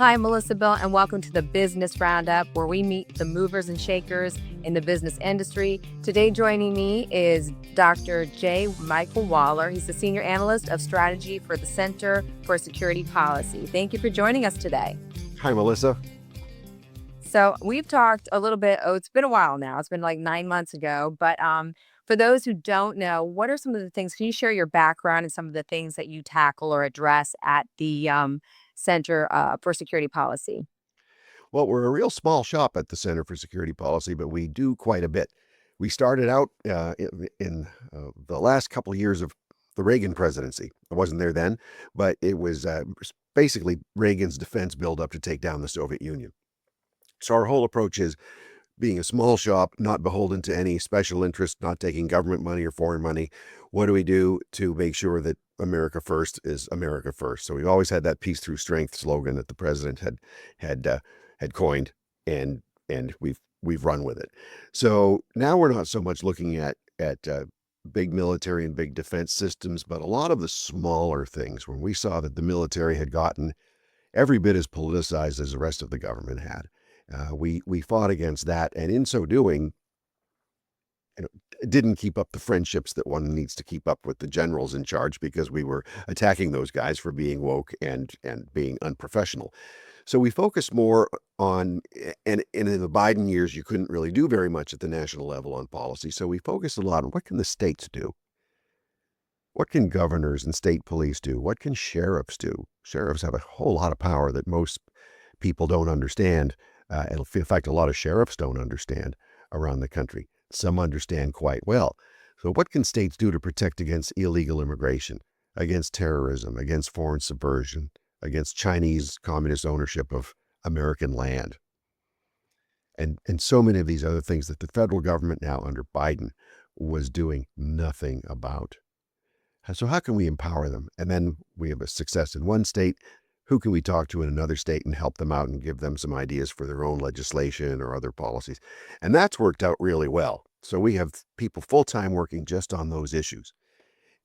Hi, Melissa Bill, and welcome to the Business Roundup, where we meet the movers and shakers in the business industry. Today, joining me is Dr. J. Michael Waller. He's the Senior Analyst of Strategy for the Center for Security Policy. Thank you for joining us today. Hi, Melissa. So we've talked a little bit. It's been a while now. It's been like 9 months ago. But for those who don't know, what are some of the things? Can you share your background and some of the things that you tackle or address at the Center for Security Policy? Well, we're a real small shop at the Center for Security Policy, but we do quite a bit. We started out in the last couple of years of the Reagan presidency. I wasn't there then, but it was basically Reagan's defense buildup to take down the Soviet Union. So our whole approach is being a small shop, not beholden to any special interest, not taking government money or foreign money. What do we do to make sure that America first is America first? So we've always had that peace through strength slogan that the president had coined, and we've run with it. So now we're not so much looking at big military and big defense systems, but a lot of the smaller things. When we saw that the military had gotten every bit as politicized as the rest of the government had, we fought against that, and in so doing, didn't keep up the friendships that one needs to keep up with the generals in charge, because we were attacking those guys for being woke and being unprofessional. So we focused more on, and in the Biden years, you couldn't really do very much at the national level on policy. So we focused a lot on what can the states do? What can governors and state police do? What can sheriffs do? Sheriffs have a whole lot of power that most people don't understand. In fact, a lot of sheriffs don't understand around the country. Some understand quite well. So what can states do to protect against illegal immigration, against terrorism, against foreign subversion, against Chinese communist ownership of American land, and so many of these other things that the federal government now under Biden was doing nothing about? So how can we empower them? And then we have a success in one state. Who can we talk to in another state and help them out and give them some ideas for their own legislation or other policies? And that's worked out really well. So we have people full-time working just on those issues.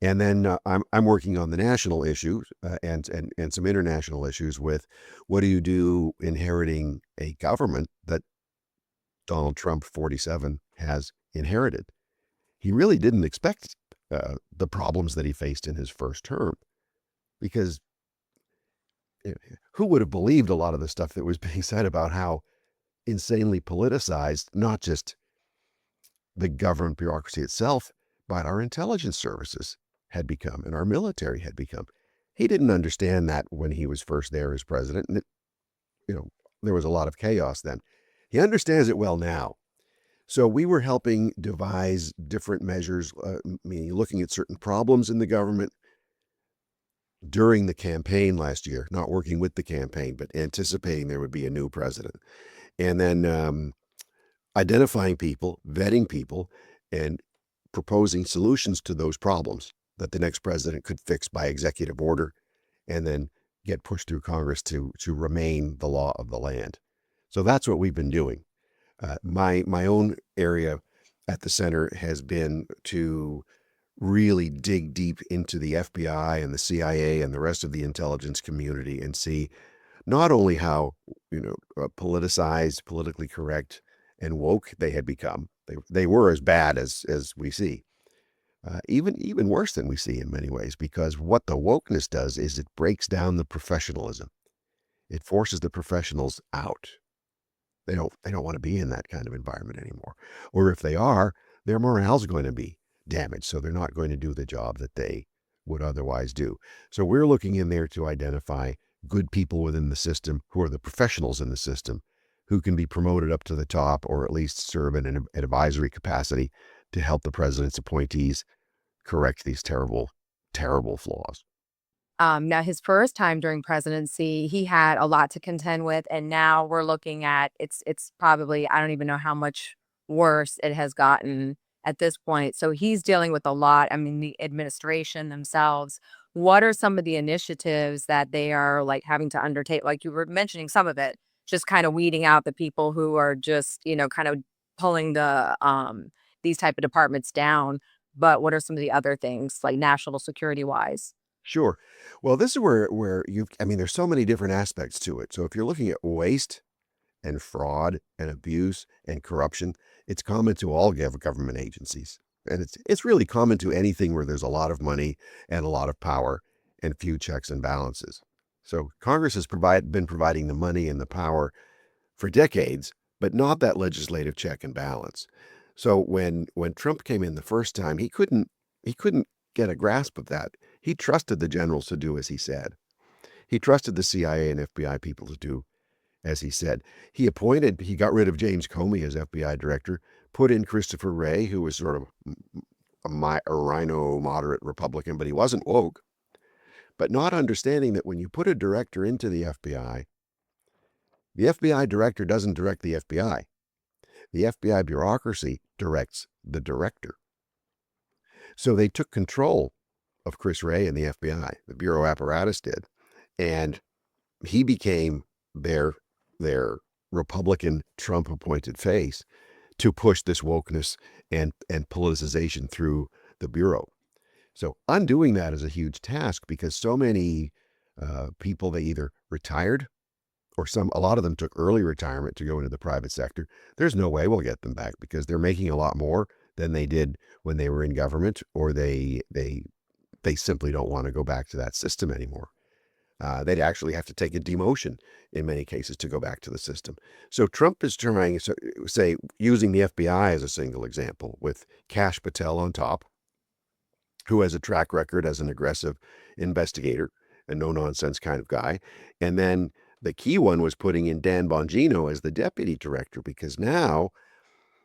And then I'm working on the national issues and some international issues with what do you do inheriting a government that Donald Trump, 47, has inherited. He really didn't expect the problems that he faced in his first term, because who would have believed a lot of the stuff that was being said about how insanely politicized not just the government bureaucracy itself, but our intelligence services had become and our military had become. He didn't understand that when he was first there as president, and there was a lot of chaos then. He understands it well now. So we were helping devise different measures, meaning looking at certain problems in the government during the campaign last year, not working with the campaign, but anticipating there would be a new president. And then identifying people, vetting people, and proposing solutions to those problems that the next president could fix by executive order and then get pushed through Congress to remain the law of the land. So that's what we've been doing. My own area at the center has been to really dig deep into the FBI and the CIA and the rest of the intelligence community and see not only how politicized, politically correct, and woke they had become. They were as bad as we see, even worse than we see in many ways, because what the wokeness does is it breaks down the professionalism. It forces the professionals out. They don't want to be in that kind of environment anymore. Or if they are, their morale's going to be damaged, so they're not going to do the job that they would otherwise do. So we're looking in there to identify good people within the system who are the professionals in the system, who can be promoted up to the top or at least serve in an advisory capacity to help the president's appointees correct these terrible, terrible flaws. Now, his first time during presidency, he had a lot to contend with, and now we're looking at it's probably, I don't even know how much worse it has gotten at this point. So he's dealing with a lot. I mean, the administration themselves. What are some of the initiatives that they are like having to undertake? Like you were mentioning some of it, just kind of weeding out the people who are just kind of pulling these type of departments down. But what are some of the other things, like national security wise? Sure. Well, this is where you I mean, there's so many different aspects to it. So if you're looking at waste and fraud and abuse and corruption, it's common to all government agencies. And it's really common to anything where there's a lot of money and a lot of power and few checks and balances. So Congress has been providing the money and the power for decades, but not that legislative check and balance. So when Trump came in the first time, he couldn't get a grasp of that. He trusted the generals to do as he said. He trusted the CIA and FBI people to do as he said. He got rid of James Comey as FBI director, put in Christopher Wray, who was sort of a rhino moderate Republican, but he wasn't woke. But not understanding that when you put a director into the FBI director doesn't direct the FBI. The FBI bureaucracy directs the director. So they took control of Chris Wray and the FBI. The bureau apparatus did, and he became their their Republican Trump appointed face to push this wokeness and politicization through the bureau. So undoing that is a huge task because so many people, they either retired or a lot of them took early retirement to go into the private sector. There's no way we'll get them back because they're making a lot more than they did when they were in government, or they simply don't want to go back to that system anymore. They'd actually have to take a demotion in many cases to go back to the system. So Trump is trying, say, using the FBI as a single example, with Kash Patel on top, who has a track record as an aggressive investigator, a no-nonsense kind of guy. And then the key one was putting in Dan Bongino as the deputy director, because now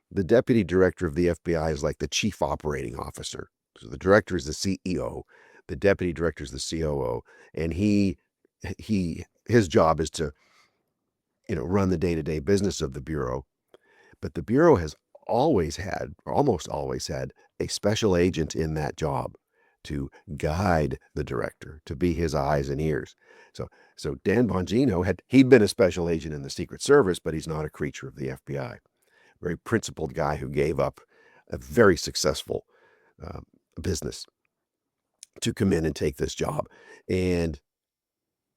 the deputy director of the FBI is like the chief operating officer. So the director is the CEO, the deputy director is the COO, and his job is to run the day-to-day business of the bureau. But the bureau has always had, or almost always had, a special agent in that job to guide the director, to be his eyes and ears. So Dan Bongino he'd been a special agent in the Secret Service, but he's not a creature of the FBI. Very principled guy who gave up a very successful uh, business to come in and take this job. And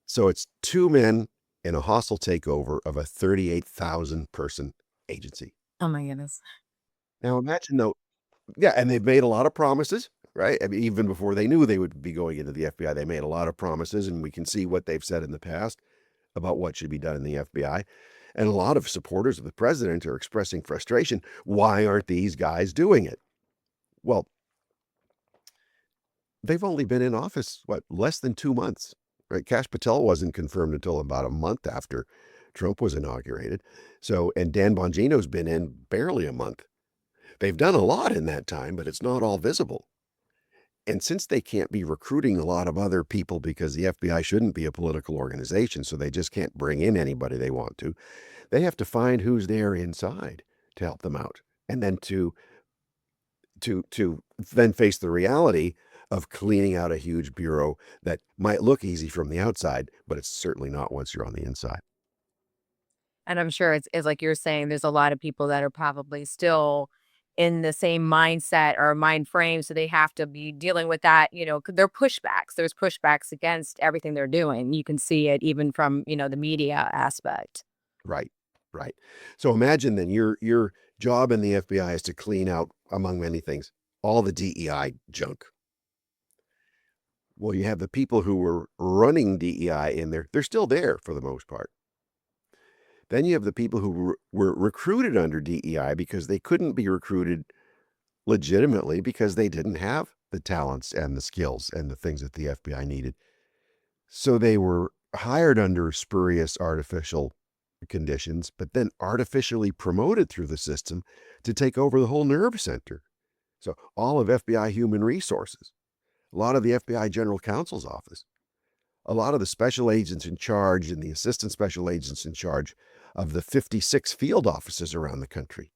so it's two men in a hostile takeover of a 38,000 person agency. Oh my goodness. Now imagine though, yeah, and they've made a lot of promises, right? I mean, even before they knew they would be going into the FBI, they made a lot of promises, and we can see what they've said in the past about what should be done in the FBI. And a lot of supporters of the president are expressing frustration. Why aren't these guys doing it? Well, they've only been in office, less than 2 months, right? Kash Patel wasn't confirmed until about a month after Trump was inaugurated. So, and Dan Bongino's been in barely a month. They've done a lot in that time, but it's not all visible. And since they can't be recruiting a lot of other people because the FBI shouldn't be a political organization, so they just can't bring in anybody they want to, they have to find who's there inside to help them out. And then to then face the reality of cleaning out a huge bureau that might look easy from the outside, but it's certainly not once you're on the inside. And I'm sure it's like you're saying, there's a lot of people that are probably still in the same mindset or mind frame, so they have to be dealing with that, 'cause they're pushbacks. There's pushbacks against everything they're doing. You can see it even from, the media aspect. Right. Right. So imagine then your job in the FBI is to clean out, among many things, all the DEI junk. Well, you have the people who were running DEI in there. They're still there for the most part. Then you have the people who were recruited under DEI because they couldn't be recruited legitimately because they didn't have the talents and the skills and the things that the FBI needed. So they were hired under spurious artificial conditions, but then artificially promoted through the system to take over the whole nerve center. So all of FBI human resources, a lot of the FBI general counsel's office, a lot of the special agents in charge and the assistant special agents in charge of the 56 field offices around the country.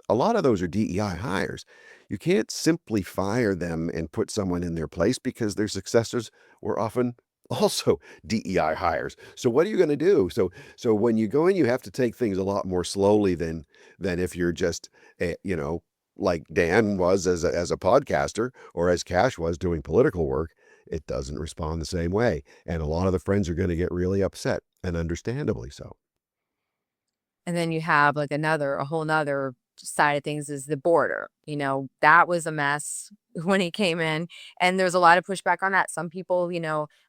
A lot of those are DEI hires. You can't simply fire them and put someone in their place because their successors were often also DEI hires. So what are you going to do? So when you go in, you have to take things a lot more slowly than if you're just, like Dan was as a podcaster, or as Cash was doing political work. it doesn't respond the same way. And a lot of the friends are going to get really upset, and understandably so. And then you have like a whole nother side of things is the border. That was a mess when he came in. And there's a lot of pushback on that. Some people,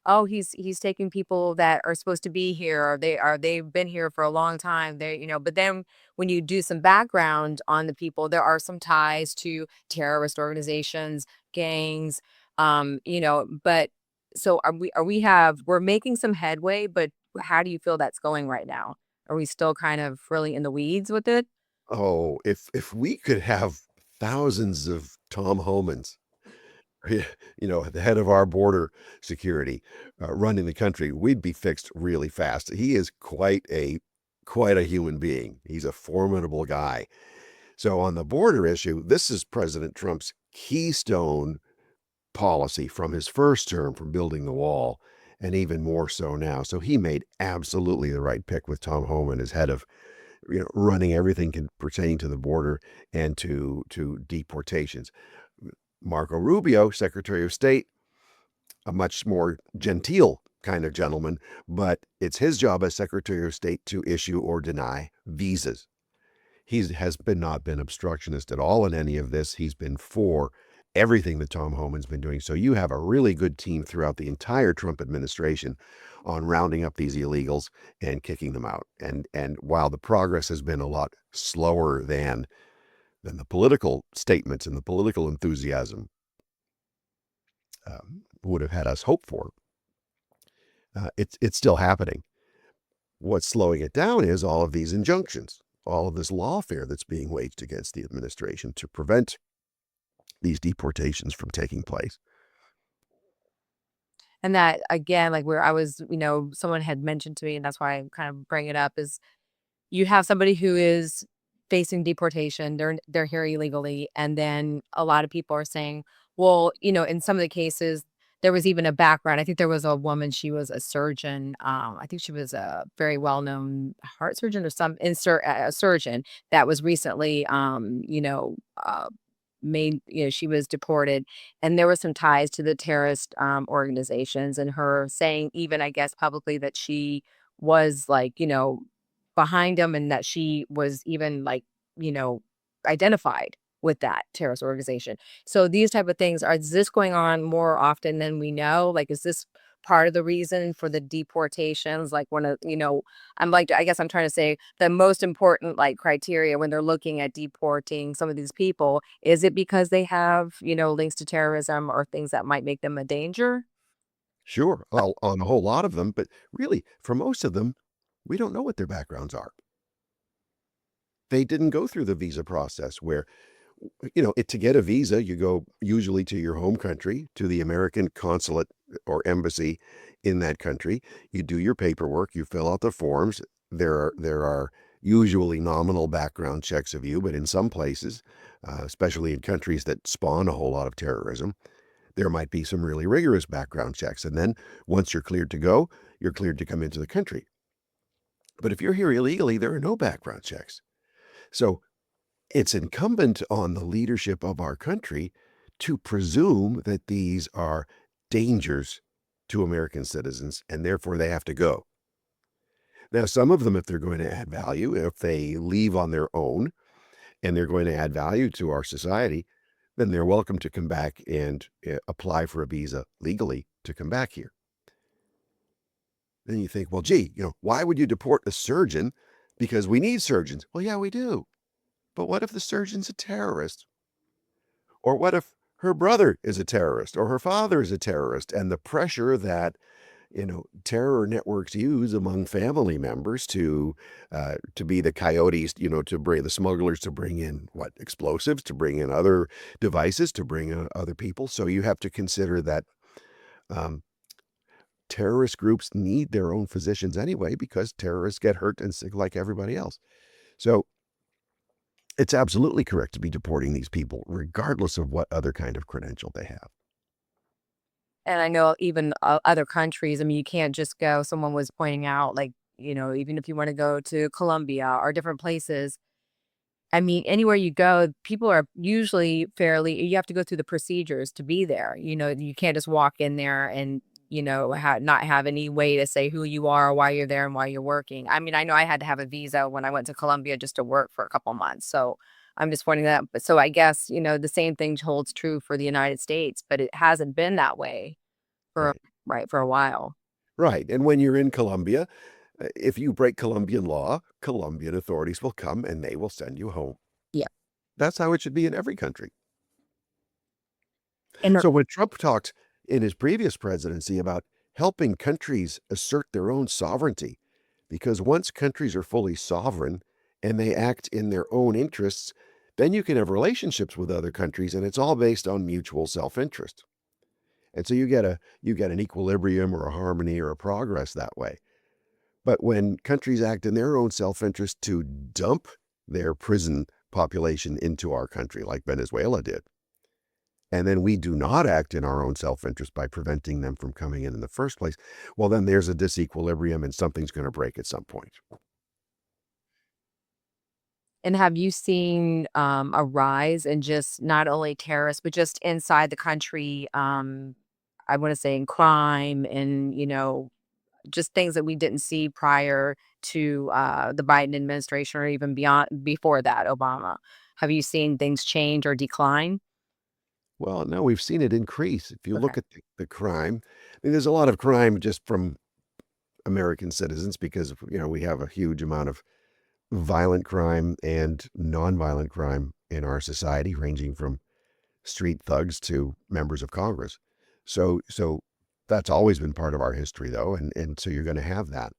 oh, he's taking people that are supposed to be here, or they've been here for a long time. But then when you do some background on the people, there are some ties to terrorist organizations, gangs, but so we're making some headway, but how do you feel that's going right now? Are we still kind of really in the weeds with it? Oh, if we could have thousands of Tom Homans, yeah, at the head of our border security, running the country, we'd be fixed really fast. He is quite a human being. He's a formidable guy. So on the border issue, this is President Trump's keystone policy from his first term, from building the wall, and even more so now. So he made absolutely the right pick with Tom Homan as head of, running everything pertaining to the border and to deportations. Marco Rubio, Secretary of State, a much more genteel kind of gentleman, but it's his job as Secretary of State to issue or deny visas. He has been not been obstructionist at all in any of this. He's been for everything that Tom Homan's been doing. So you have a really good team throughout the entire Trump administration on rounding up these illegals and kicking them out. And while the progress has been a lot slower than the political statements and the political enthusiasm would have had us hope for, it's still happening. What's slowing it down is all of these injunctions, all of this lawfare that's being waged against the administration to prevent these deportations from taking place. And that again, like where I was, someone had mentioned to me, and that's why I kind of bring it up is you have somebody who is facing deportation, they're here illegally, and then a lot of people are saying, well, in some of the cases, there was even a background. I think there was a woman, she was a surgeon. I think she was a very well-known heart surgeon or a surgeon that was recently, made, she was deported, and there was some ties to the terrorist organizations, and her saying even, I guess, publicly that she was like, behind them, and that she was even like, you know, identified with that terrorist organization. So these type of things, is this going on more often than we know? Like, is this part of the reason for the deportations? Like one of, I'm like, I guess I'm trying to say the most important like criteria when they're looking at deporting some of these people, is it because they have, links to terrorism or things that might make them a danger? Sure, well, on a whole lot of them, but really, for most of them, we don't know what their backgrounds are. They didn't go through the visa process where, to get a visa, you go usually to your home country, to the American consulate or embassy in that country. You do your paperwork, you fill out the forms. There are usually nominal background checks of you, but in some places, especially in countries that spawn a whole lot of terrorism, there might be some really rigorous background checks. And then once you're cleared to go, you're cleared to come into the country. But if you're here illegally, there are no background checks. So it's incumbent on the leadership of our country to presume that these are dangers to American citizens, and therefore they have to go. Now, some of them, if they're going to add value, if they leave on their own and they're going to add value to our society, then they're welcome to come back and apply for a visa legally to come back here. Then you think, well, gee, why would you deport a surgeon? Because we need surgeons. Well, yeah, we do. But what if the surgeon's a terrorist? Or what if her brother is a terrorist or her father is a terrorist? And the pressure that, terror networks use among family members to be the coyotes, to bring the smugglers, to bring in what explosives, to bring in other devices, to bring other people. So you have to consider that um, terrorist groups need their own physicians anyway, because terrorists get hurt and sick like everybody else. So it's absolutely correct to be deporting these people, regardless of what other kind of credential they have. And I know even other countries, I mean, you can't just go, someone was pointing out, like, even if you want to go to Colombia or different places, I mean, anywhere you go, people are usually fairly you have to go through the procedures to be there. You can't just walk in there and, not have any way to say who you are, why you're there, and why you're working. I mean, I know I had to have a visa when I went to Colombia just to work for a couple months. So I'm just pointing that. But so I guess, the same thing holds true for the United States, but it hasn't been that way for Right. right for a while. Right, and when you're in Colombia, if you break Colombian law, Colombian authorities will come and they will send you home. Yeah. That's how it should be in every country. And So when Trump talked in his previous presidency about helping countries assert their own sovereignty, because once countries are fully sovereign and they act in their own interests, then you can have relationships with other countries and it's all based on mutual self-interest. And so you get an equilibrium or a harmony or a progress that way. But when countries act in their own self-interest to dump their prison population into our country like Venezuela did, and then we do not act in our own self-interest by preventing them from coming in the first place, well, then there's a disequilibrium and something's going to break at some point. And have you seen, a rise in just not only terrorists, but just inside the country, I wanna say in crime and, just things that we didn't see prior to, the Biden administration or even beyond before that, Obama. Have you seen things change or decline? Well, no, we've seen it increase. If you Okay. look at the crime, I mean, there's a lot of crime just from American citizens because, we have a huge amount of violent crime and nonviolent crime in our society, ranging from street thugs to members of Congress. So that's always been part of our history, though, and so you're going to have that.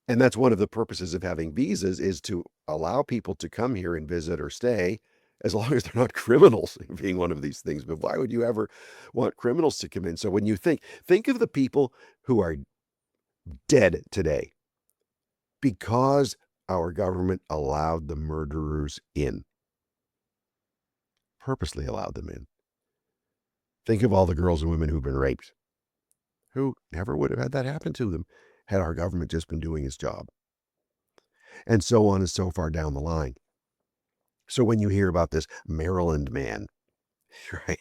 And that's one of the purposes of having visas is to allow people to come here and visit or stay as long as they're not criminals, being one of these things. But why would you ever want criminals to come in? So when you think of the people who are dead today because our government allowed the murderers in, purposely allowed them in. Think of all the girls and women who've been raped, who never would have had that happen to them had our government just been doing its job, and so on and so far down the line. So when you hear about this Maryland man, right?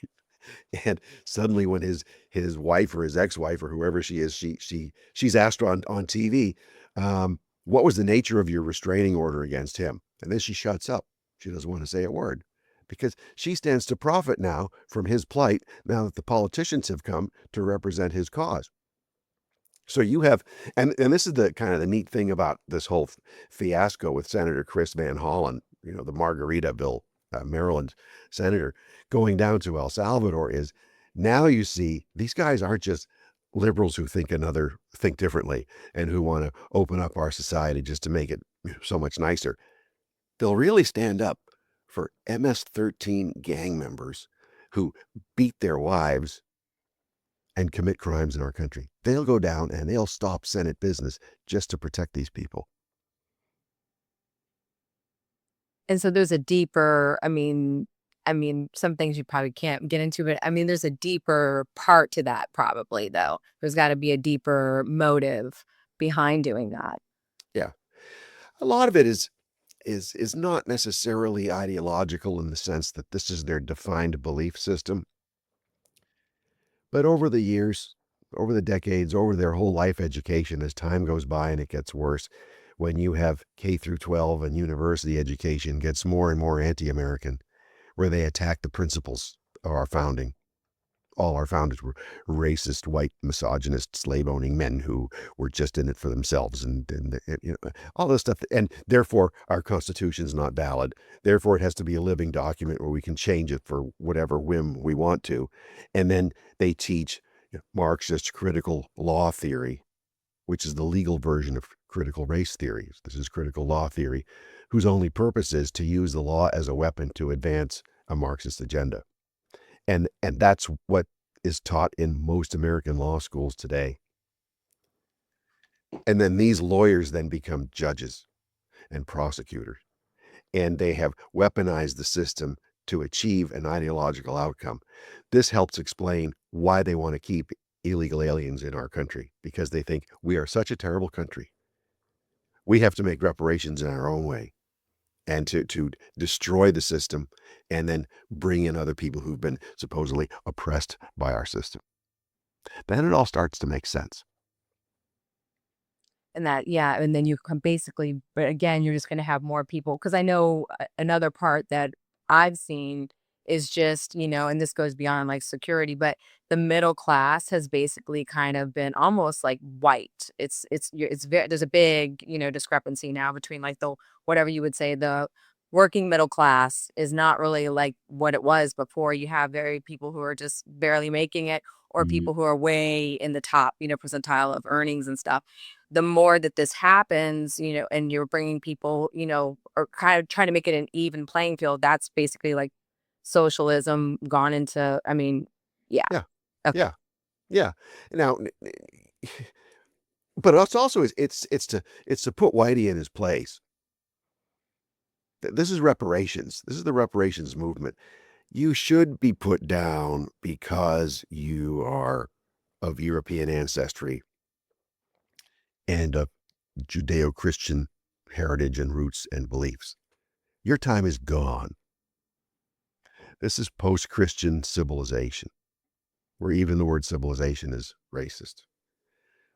And suddenly when his wife or his ex-wife or whoever she is, she's asked on TV, what was the nature of your restraining order against him? And then she shuts up. She doesn't want to say a word because she stands to profit now from his plight now that the politicians have come to represent his cause. So you have, and this is the kind of the neat thing about this whole fiasco with Senator Chris Van Hollen, the Margaritaville, Maryland senator, going down to El Salvador is now you see these guys aren't just liberals who think differently and who want to open up our society just to make it so much nicer. They'll really stand up for MS-13 gang members who beat their wives and commit crimes in our country. They'll go down and they'll stop Senate business just to protect these people. And so there's a deeper I mean, some things you probably can't get into, but I mean, there's a deeper part to that probably though. There's gotta be a deeper motive behind doing that. Yeah. A lot of it is not necessarily ideological in the sense that this is their defined belief system, but over the years, over the decades, over their whole life education, as time goes by and it gets worse, when you have K through 12 and university education gets more and more anti-American, where they attack the principles of our founding. All our founders were racist, white, misogynist, slave-owning men who were just in it for themselves, and all this stuff. And therefore, our Constitution's not valid. Therefore, it has to be a living document where we can change it for whatever whim we want to. And then they teach Marxist critical law theory, which is the legal version of critical race theory. This is critical law theory, whose only purpose is to use the law as a weapon to advance a Marxist agenda. And that's what is taught in most American law schools today. And then these lawyers then become judges and prosecutors, and they have weaponized the system to achieve an ideological outcome. This helps explain why they want to keep illegal aliens in our country, because they think we are such a terrible country. We have to make reparations in our own way. and to destroy the system and then bring in other people who've been supposedly oppressed by our system. Then it all starts to make sense. And that yeah, and then you can basically but again, you're just gonna have more people because I know another part that I've seen is just, and this goes beyond like security, but the middle class has basically kind of been almost like white. It's very there's a big, discrepancy now between like the whatever you would say the working middle class is not really like what it was before. You have very people who are just barely making it or Mhm. people who are way in the top, percentile of earnings and stuff. The more that this happens, and you're bringing people, or kind of trying to make it an even playing field, that's basically like socialism gone into, I mean, yeah. Yeah. Okay. Yeah. Yeah. Now, but it's also it's to put Whitey in his place. This is reparations. This is the reparations movement. You should be put down because you are of European ancestry and of Judeo-Christian heritage and roots and beliefs. Your time is gone. This is post-Christian civilization, where even the word civilization is racist.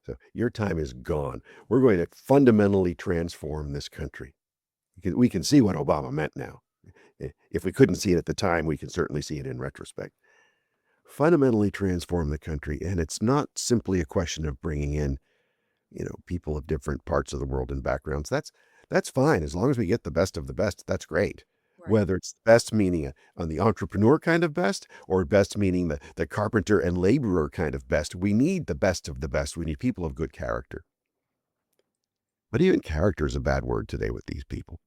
So your time is gone. We're going to fundamentally transform this country. We can see what Obama meant now. If we couldn't see it at the time, we can certainly see it in retrospect. Fundamentally transform the country, and it's not simply a question of bringing in, people of different parts of the world and backgrounds. That's fine as long as we get the best of the best. That's great. Right. Whether it's best meaning on the entrepreneur kind of best or best meaning the carpenter and laborer kind of best, we need the best of the best. We need people of good character. But even character is a bad word today with these people.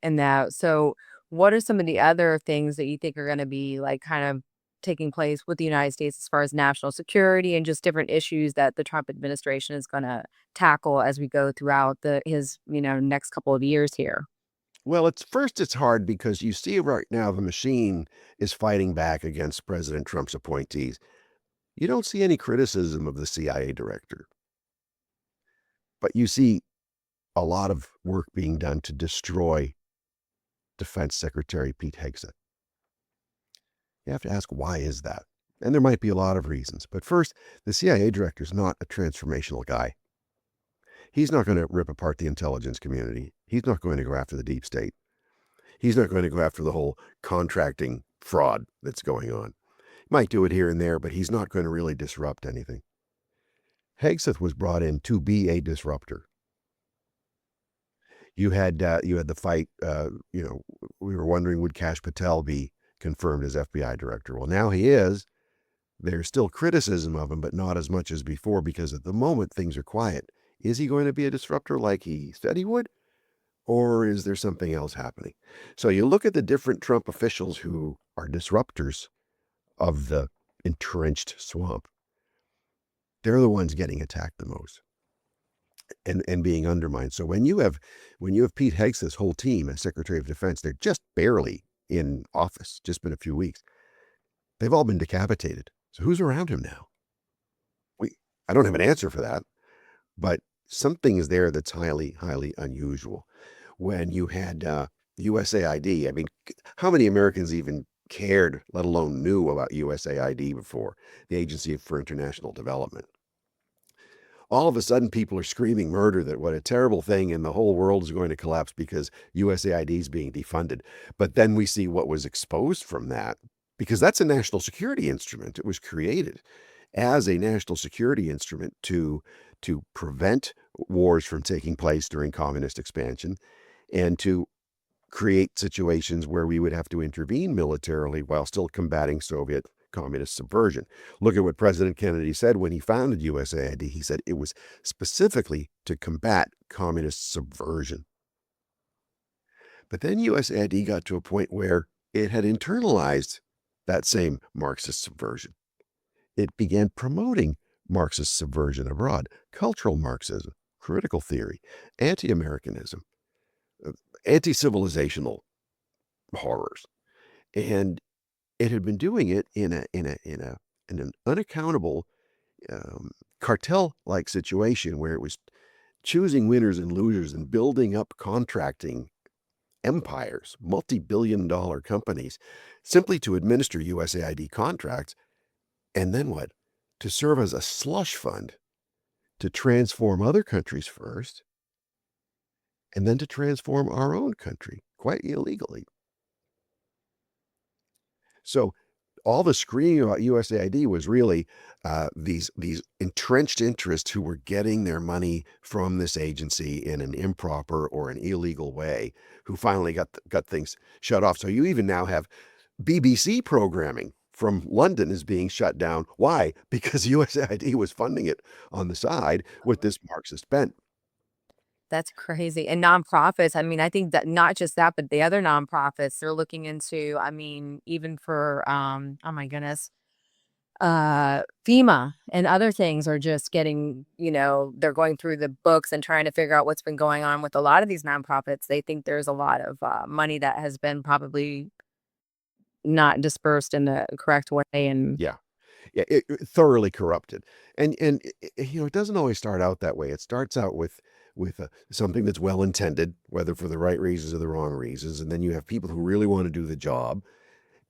And that, so what are some of the other things that you think are going to be like kind of taking place with the United States as far as national security and just different issues that the Trump administration is going to tackle as we go throughout his, next couple of years here? Well, it's hard because you see right now the machine is fighting back against President Trump's appointees. You don't see any criticism of the CIA director, but you see a lot of work being done to destroy Defense Secretary Pete Hegseth. You have to ask, why is that? And there might be a lot of reasons. But first, the CIA director is not a transformational guy. He's not going to rip apart the intelligence community. He's not going to go after the deep state. He's not going to go after the whole contracting fraud that's going on. He might do it here and there, but he's not going to really disrupt anything. Hegseth was brought in to be a disruptor. You had the fight. We were wondering, would Kash Patel be confirmed as FBI director? Well, now he is. There's still criticism of him, but not as much as before because at the moment things are quiet. Is he going to be a disruptor like he said he would? Or is there something else happening? So you look at the different Trump officials who are disruptors of the entrenched swamp. They're the ones getting attacked the most and being undermined. So when you have Pete Hegseth's whole team as Secretary of Defense, they're just barely in office, just been a few weeks. They've all been decapitated. So who's around him now? We I don't have an answer for that, but something is there that's highly, highly unusual. When you had USAID, I mean, how many Americans even cared, let alone knew about USAID before, the Agency for International Development? All of a sudden, people are screaming murder, that what a terrible thing, and the whole world is going to collapse because USAID is being defunded. But then we see what was exposed from that, because that's a national security instrument. It was created as a national security instrument to prevent wars from taking place during communist expansion and to create situations where we would have to intervene militarily while still combating Soviet communist subversion. Look at what President Kennedy said when he founded USAID. He said it was specifically to combat communist subversion. But then USAID got to a point where it had internalized that same Marxist subversion. It began promoting Marxist subversion abroad, cultural Marxism, critical theory, anti-Americanism, uh, anti-civilizational horrors. And it had been doing it in an unaccountable, um, cartel-like situation where it was choosing winners and losers and building up contracting empires, multi-billion dollar companies, simply to administer USAID contracts. And then what? To serve as a slush fund to transform other countries first, and then to transform our own country quite illegally. So all the screaming about USAID was really these entrenched interests who were getting their money from this agency in an improper or an illegal way, who finally got things shut off. So you even now have BBC programming from London is being shut down. Why? Because USAID was funding it on the side with this Marxist bent. That's crazy. And nonprofits, I mean, I think that not just that, but the other nonprofits, they're looking into, I mean, even for, oh my goodness, FEMA and other things are just getting, they're going through the books and trying to figure out what's been going on with a lot of these nonprofits. They think there's a lot of money that has been probably not dispersed in the correct way. And Yeah. Yeah, thoroughly corrupted. And it doesn't always start out that way. It starts out with something that's well intended, whether for the right reasons or the wrong reasons, and then you have people who really want to do the job,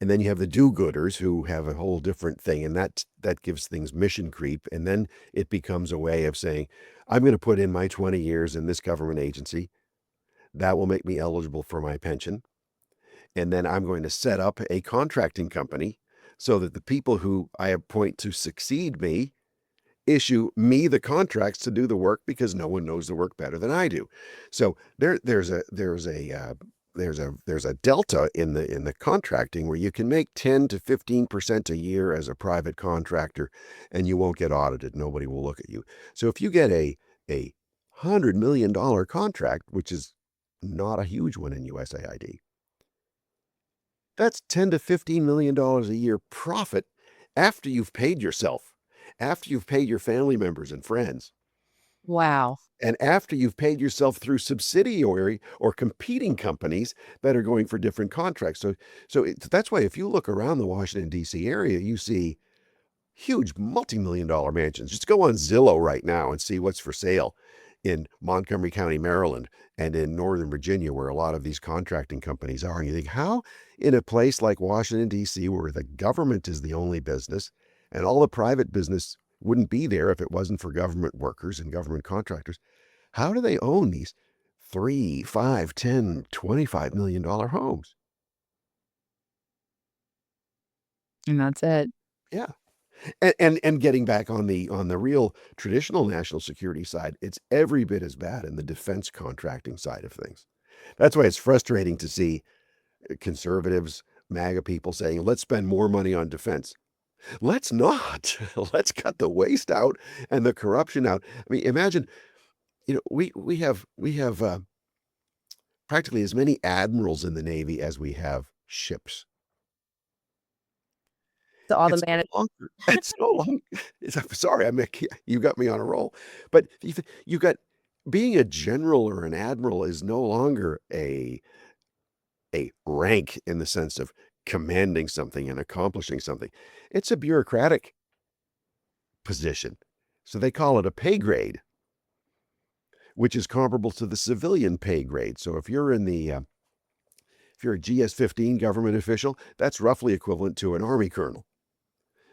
and then you have the do-gooders who have a whole different thing, and that gives things mission creep, and then it becomes a way of saying, I'm going to put in my 20 years in this government agency. That will make me eligible for my pension. And then I'm going to set up a contracting company so that the people who I appoint to succeed me issue me the contracts to do the work because no one knows the work better than I do. So there's a delta in the contracting where you can make 10 to 15% a year as a private contractor and you won't get audited. Nobody will look at you. So if you get a $100 million contract, which is not a huge one in USAID, that's 10 to $15 million a year profit after you've paid yourself, after you've paid your family members and friends, wow. and after you've paid yourself through subsidiary or competing companies that are going for different contracts. That's why if you look around the Washington D.C. area, you see huge multi-million dollar mansions. Just go on Zillow right now and see what's for sale in Montgomery County, Maryland, and in Northern Virginia, where a lot of these contracting companies are. And you think, how in a place like Washington, D.C., where the government is the only business and all the private business wouldn't be there if it wasn't for government workers and government contractors, how do they own these 3, 5, 10, $25 million homes? And that's it. Yeah. And getting back on the real traditional national security side, it's every bit as bad in the defense contracting side of things. That's why it's frustrating to see conservatives, MAGA people saying, let's spend more money on defense. Let's not. Let's cut the waste out and the corruption out. I mean, imagine, we have practically as many admirals in the Navy as we have ships. So all the It's no man longer it's no longer I'm sorry, you got me on a roll, but you got being a general or an admiral is no longer a rank in the sense of commanding something and accomplishing something. It's a bureaucratic position. So they call it a pay grade, which is comparable to the civilian pay grade. So if you're a GS-15 government official, that's roughly equivalent to an Army colonel.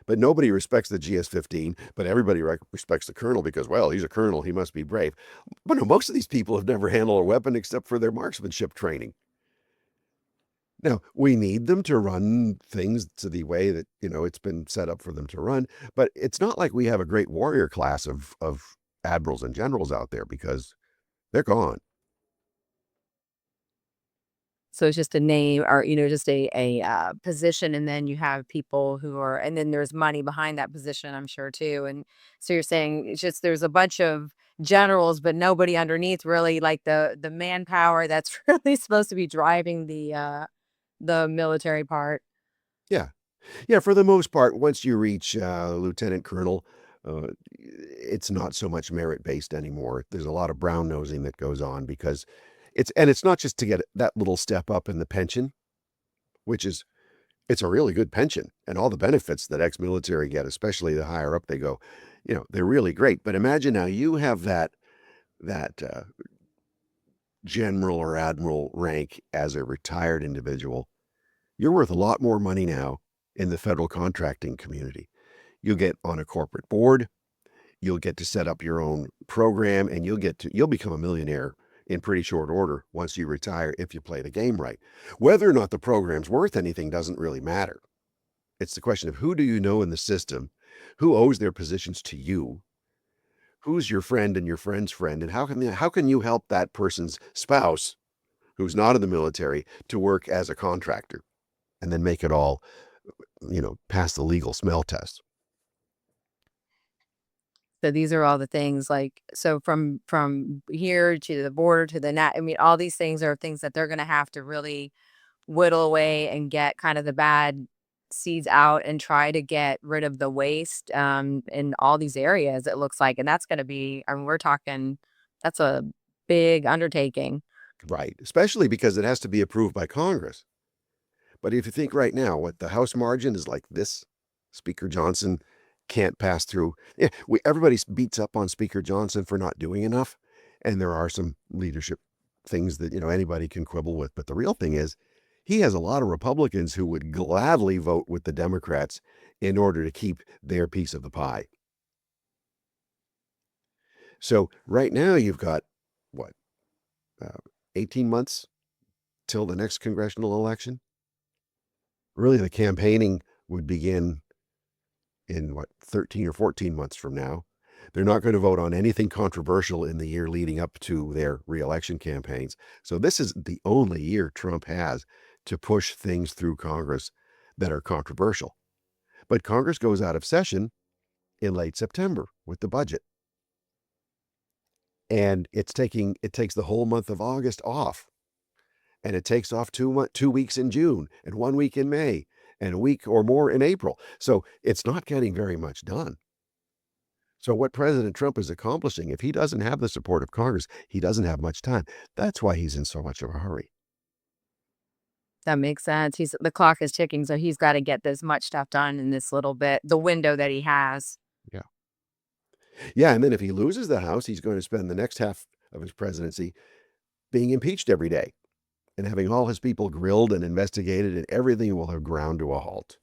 But nobody respects the GS-15, but everybody respects the colonel because, well, he's a colonel, he must be brave. But no, most of these people have never handled a weapon except for their marksmanship training. Now, we need them to run things to the way that, it's been set up for them to run, but it's not like we have a great warrior class of admirals and generals out there because they're gone. So it's just a name or, just a position, and then you have people who are and then there's money behind that position, I'm sure, too, and so you're saying it's just there's a bunch of generals, but nobody underneath really, like, the manpower that's really supposed to be driving the military part. Yeah. Yeah, for the most part, once you reach, lieutenant colonel, it's not so much merit-based anymore. There's a lot of brown nosing that goes on because it's not just to get that little step up in the pension, which is it's a really good pension, and all the benefits that ex-military get, especially the higher up they go, they're really great. But imagine now you have that general or admiral rank as a retired individual, you're worth a lot more money now in the federal contracting community. You'll get on a corporate board, you'll get to set up your own program, and you'll become a millionaire in pretty short order once you retire if you play the game right. Whether or not the program's worth anything doesn't really matter. It's the question of who do you know in the system, who owes their positions to you, who's your friend and your friend's friend, and how can you help that person's spouse who's not in the military to work as a contractor and then make it all, pass the legal smell test. So these are all the things like so from here to the border to the net. I mean, all these things are things that they're going to have to really whittle away and get kind of the bad seeds out and try to get rid of the waste in all these areas. It looks like, and that's going to be. I mean, we're talking. That's a big undertaking. Right, especially because it has to be approved by Congress. But if you think right now, what the House margin is like this, Speaker Johnson can't pass through. Yeah, everybody beats up on Speaker Johnson for not doing enough, and there are some leadership things that anybody can quibble with. But the real thing is, he has a lot of Republicans who would gladly vote with the Democrats in order to keep their piece of the pie. So right now, you've got what, uh, 18 months till the next congressional election. Really, the campaigning would begin in what, 13 or 14 months from now. They're not going to vote on anything controversial in the year leading up to their reelection campaigns. So this is the only year Trump has to push things through Congress that are controversial. But Congress goes out of session in late September with the budget. And it takes the whole month of August off. And it takes off 2 weeks in June and 1 week in May and a week or more in April. So it's not getting very much done. So what President Trump is accomplishing, if he doesn't have the support of Congress, he doesn't have much time. That's why he's in so much of a hurry. That makes sense. He's the clock is ticking, so he's got to get this much stuff done in this little bit, the window that he has. Yeah. Yeah, and then if he loses the House, he's going to spend the next half of his presidency being impeached every day and having all his people grilled and investigated, and everything will have ground to a halt.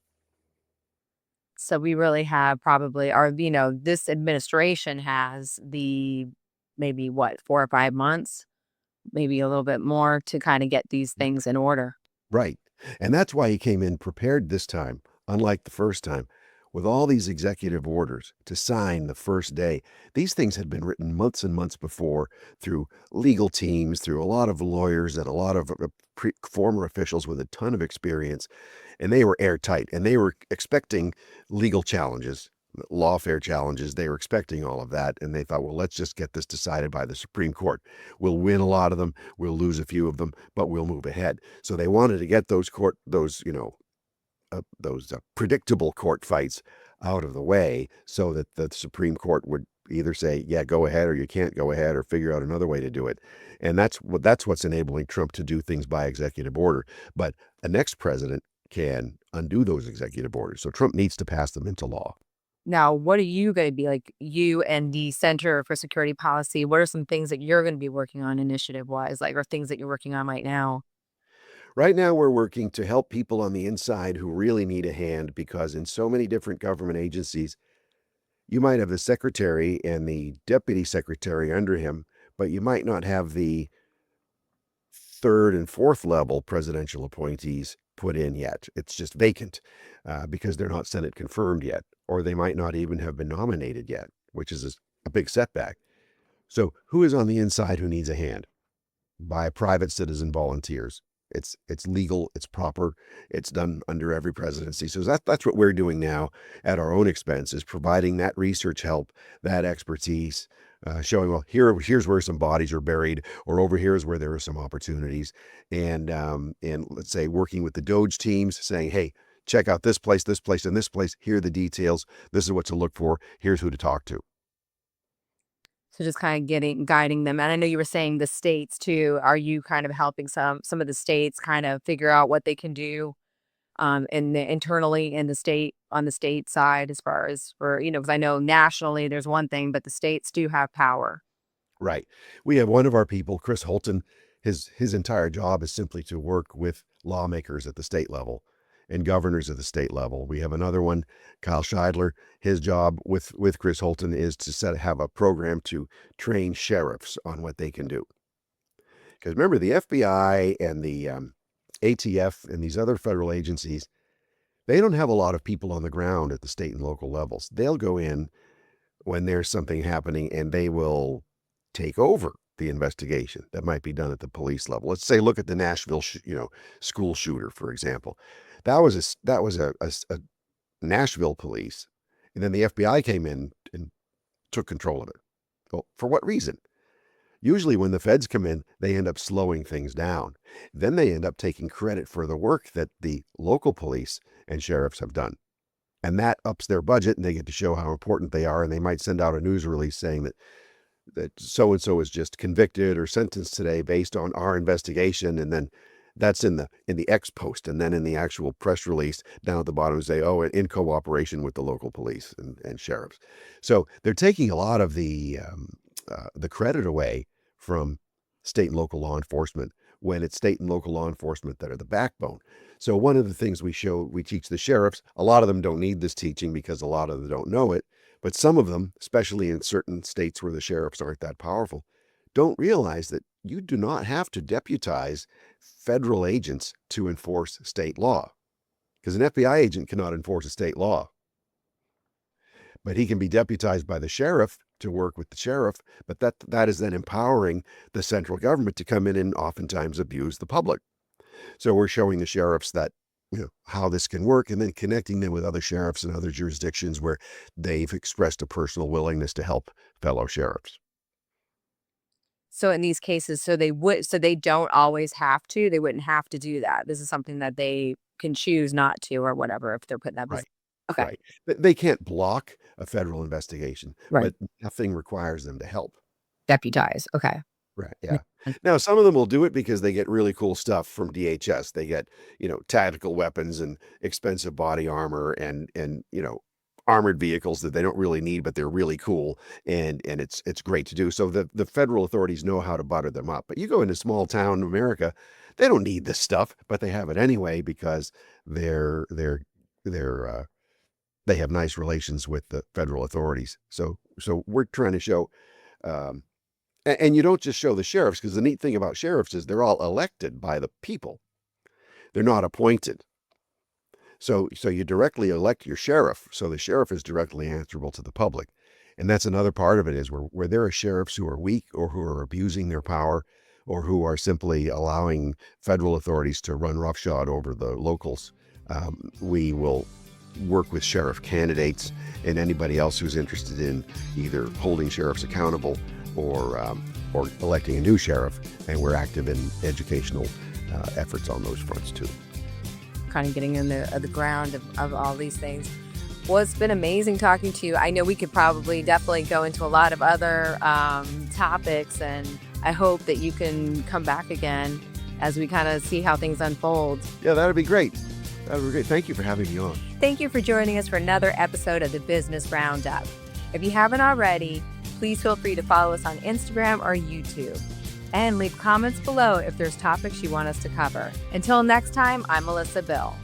So we really have probably, or this administration has the maybe what 4 or 5 months, maybe a little bit more to kind of get these things in order. Right. And that's why he came in prepared this time, unlike the first time, with all these executive orders to sign the first day. These things had been written months and months before through legal teams, through a lot of lawyers and a lot of former officials with a ton of experience, and they were airtight, and they were expecting legal challenges, lawfare challenges. They were expecting all of that, and they thought, well, let's just get this decided by the Supreme Court. We'll win a lot of them, we'll lose a few of them, but we'll move ahead. So they wanted to get those predictable court fights out of the way so that the Supreme Court would either say, yeah, go ahead, or you can't go ahead, or figure out another way to do it. And that's what's enabling Trump to do things by executive order. But a next president can undo those executive orders. So Trump needs to pass them into law. Now, what are you going to be like? You and the Center for Security Policy. What are some things that you're going to be working on initiative wise, like or things that you're working on right now? Right now, we're working to help people on the inside who really need a hand because in so many different government agencies, you might have the secretary and the deputy secretary under him, but you might not have the third and fourth level presidential appointees put in yet. It's just vacant because they're not Senate confirmed yet, or they might not even have been nominated yet, which is a big setback. So, who is on the inside who needs a hand? By private citizen volunteers. It's legal, it's proper, it's done under every presidency. So that's what we're doing now at our own expense, is providing that research help, that expertise, showing, well, here's where some bodies are buried, or over here is where there are some opportunities, and let's say working with the Doge teams, saying, hey, check out this place, and this place. Here are the details. This is what to look for. Here's who to talk to. So just kind of guiding them. And I know you were saying the states too. Are you kind of helping some of the states kind of figure out what they can do internally in the state on the state side as far as for because I know nationally there's one thing, but the states do have power. Right. We have one of our people, Chris Holton. His entire job is simply to work with lawmakers at the state level and governors at the state level. We have another one, Kyle Scheidler. His job with Chris Holton is to have a program to train sheriffs on what they can do. Because remember, the FBI and the ATF and these other federal agencies, they don't have a lot of people on the ground at the state and local levels. They'll go in when there's something happening and they will take over the investigation that might be done at the police level. Let's say, look at the Nashville, school shooter, for example. That was a Nashville police, and then the FBI came in and took control of it. Well, for what reason? Usually, when the feds come in, they end up slowing things down. Then they end up taking credit for the work that the local police and sheriffs have done. And that ups their budget, and they get to show how important they are. And they might send out a news release saying that so and so is just convicted or sentenced today based on our investigation, and then that's in the X post, and then in the actual press release down at the bottom say, oh, in cooperation with the local police and sheriffs. So they're taking a lot of the credit away from state and local law enforcement when it's state and local law enforcement that are the backbone. So one of the things we teach the sheriffs, a lot of them don't need this teaching because a lot of them don't know it, but some of them, especially in certain states where the sheriffs aren't that powerful, don't realize that you do not have to deputize federal agents to enforce state law, because an FBI agent cannot enforce a state law. But he can be deputized by the sheriff to work with the sheriff, but that is then empowering the central government to come in and oftentimes abuse the public. So we're showing the sheriffs that, how this can work, and then connecting them with other sheriffs in other jurisdictions where they've expressed a personal willingness to help fellow sheriffs. So in these cases, so they don't always have to, they wouldn't have to do that. This is something that they can choose not to or whatever if they're put in that Right. position. Okay. Right. They can't block a federal investigation, Right. but nothing requires them to help. Deputize. Okay. Right. Makes Yeah. sense. Now, some of them will do it because they get really cool stuff from DHS. They get, tactical weapons and expensive body armor and armored vehicles that they don't really need, but they're really cool. And it's great to do. So the federal authorities know how to butter them up. But you go into small town America, they don't need this stuff, but they have it anyway because they're they have nice relations with the federal authorities. So we're trying to show, um, and you don't just show the sheriffs, because the neat thing about sheriffs is they're all elected by the people. They're not appointed. So you directly elect your sheriff. So the sheriff is directly answerable to the public. And that's another part of it is where there are sheriffs who are weak or who are abusing their power or who are simply allowing federal authorities to run roughshod over the locals. We will work with sheriff candidates and anybody else who's interested in either holding sheriffs accountable or electing a new sheriff. And we're active in educational efforts on those fronts too. Kind of getting in the ground of all these things. Well, it's been amazing talking to you. I know we could probably definitely go into a lot of other topics, and I hope that you can come back again as we kind of see how things unfold. Yeah, that'd be great. That would be great. Thank you for having me on. Thank you for joining us for another episode of the Business Roundup. If you haven't already, please feel free to follow us on Instagram or YouTube. And leave comments below if there's topics you want us to cover. Until next time, I'm Melissa Bill.